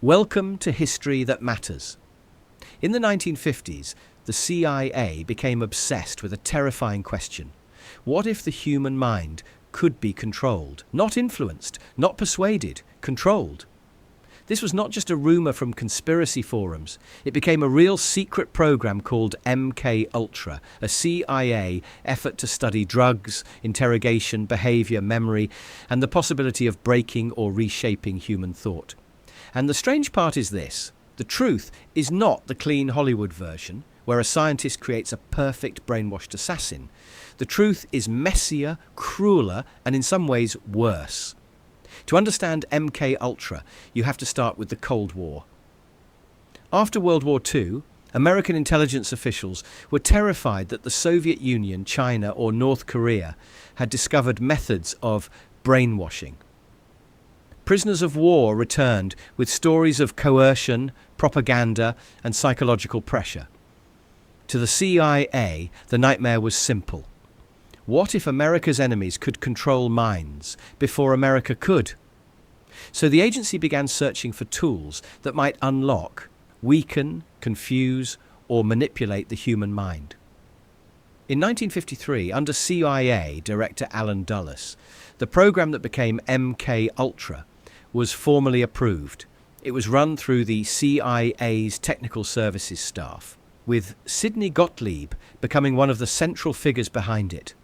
Welcome to History That Matters. In the 1950s, the CIA became obsessed with a terrifying question. What if the human mind could be controlled? Not influenced, not persuaded, controlled. This was not just a rumor from conspiracy forums. It became a real secret program called MKUltra, a CIA effort to study drugs, interrogation, behavior, memory, and the possibility of breaking or reshaping human thought. And the strange part is this: the truth is not the clean Hollywood version, where a scientist creates a perfect brainwashed assassin. The truth is messier, crueler, and in some ways worse. To understand MKUltra, you have to start with the Cold War. After World War II, American intelligence officials were terrified that the Soviet Union, China, or North Korea had discovered methods of brainwashing. Prisoners of war returned with stories of coercion, propaganda, and psychological pressure. To the CIA, the nightmare was simple. What if America's enemies could control minds before America could? So the agency began searching for tools that might unlock, weaken, confuse, or manipulate the human mind. In 1953, under CIA Director Allen Dulles, the program that became MKUltra was formally approved. It was run through the CIA's technical services staff, with Sidney Gottlieb becoming one of the central figures behind it.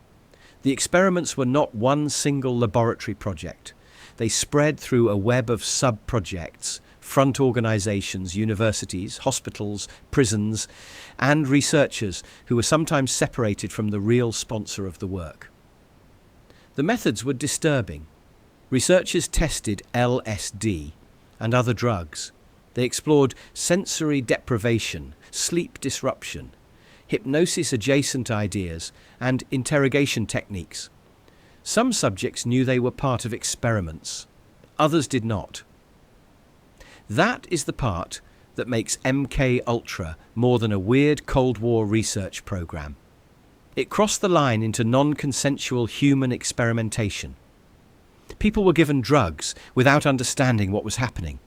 The experiments were not one single laboratory project. They spread through a web of sub-projects, front organizations, universities, hospitals, prisons, and researchers who were sometimes separated from the real sponsor of the work. The methods were disturbing. Researchers tested LSD and other drugs. They explored sensory deprivation, sleep disruption, hypnosis-adjacent ideas, and interrogation techniques. Some subjects knew they were part of experiments. Others did not. That is the part that makes MKUltra more than a weird Cold War research program. It crossed the line into non-consensual human experimentation. People were given drugs without understanding what was happening.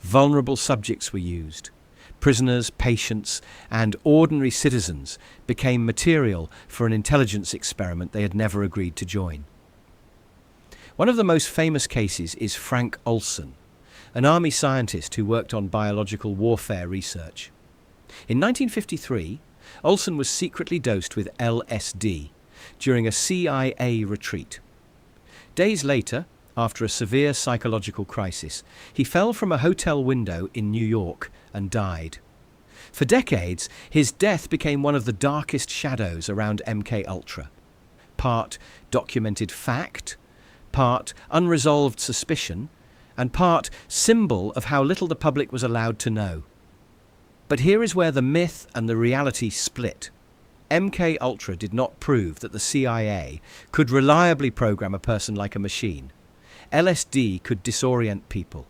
Vulnerable subjects were used. Prisoners, patients, and ordinary citizens became material for an intelligence experiment they had never agreed to join. One of the most famous cases is Frank Olson, an army scientist who worked on biological warfare research. In 1953, Olson was secretly dosed with LSD during a CIA retreat. Days later, after a severe psychological crisis, he fell from a hotel window in New York and died. For decades, his death became one of the darkest shadows around MKUltra. Part documented fact, part unresolved suspicion, and part symbol of how little the public was allowed to know. But here is where the myth and the reality split. MKUltra did not prove that the CIA could reliably program a person like a machine. LSD could disorient people.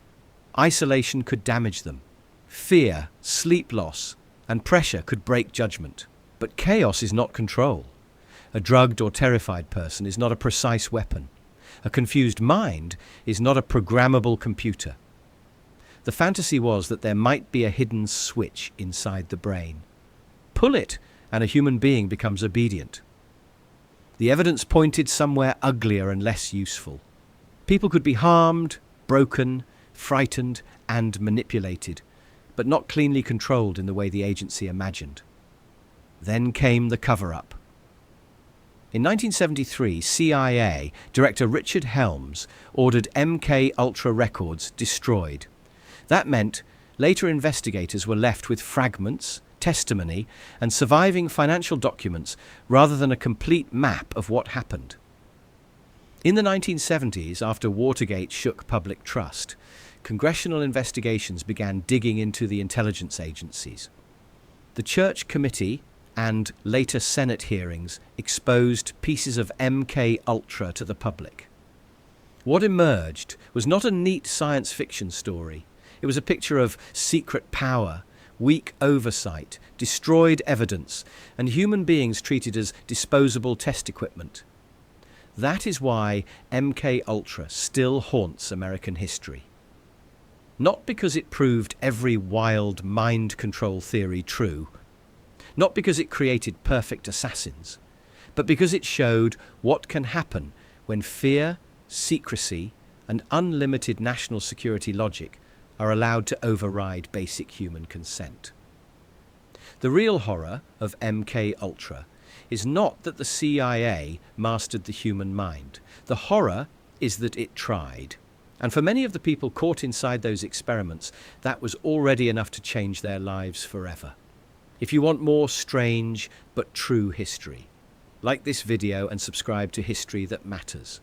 Isolation could damage them. Fear, sleep loss, and pressure could break judgment. But chaos is not control. A drugged or terrified person is not a precise weapon. A confused mind is not a programmable computer. The fantasy was that there might be a hidden switch inside the brain. Pull it, and a human being becomes obedient. The evidence pointed somewhere uglier and less useful. People could be harmed, broken, frightened, and manipulated, but not cleanly controlled in the way the agency imagined. Then came the cover-up. In 1973, CIA Director Richard Helms ordered MKUltra records destroyed. That meant later investigators were left with fragments, testimony, and surviving financial documents rather than a complete map of what happened. In the 1970s, after Watergate shook public trust, congressional investigations began digging into the intelligence agencies. The Church Committee and later Senate hearings exposed pieces of MKUltra to the public. What emerged was not a neat science fiction story. It was a picture of secret power, weak oversight, destroyed evidence, and human beings treated as disposable test equipment. That is why MKUltra still haunts American history. Not because it proved every wild mind control theory true, not because it created perfect assassins, but because it showed what can happen when fear, secrecy, and unlimited national security logic are allowed to override basic human consent. The real horror of MKUltra is not that the CIA mastered the human mind. The horror is that it tried. And for many of the people caught inside those experiments, that was already enough to change their lives forever. If you want more strange but true history, like this video and subscribe to History That Matters.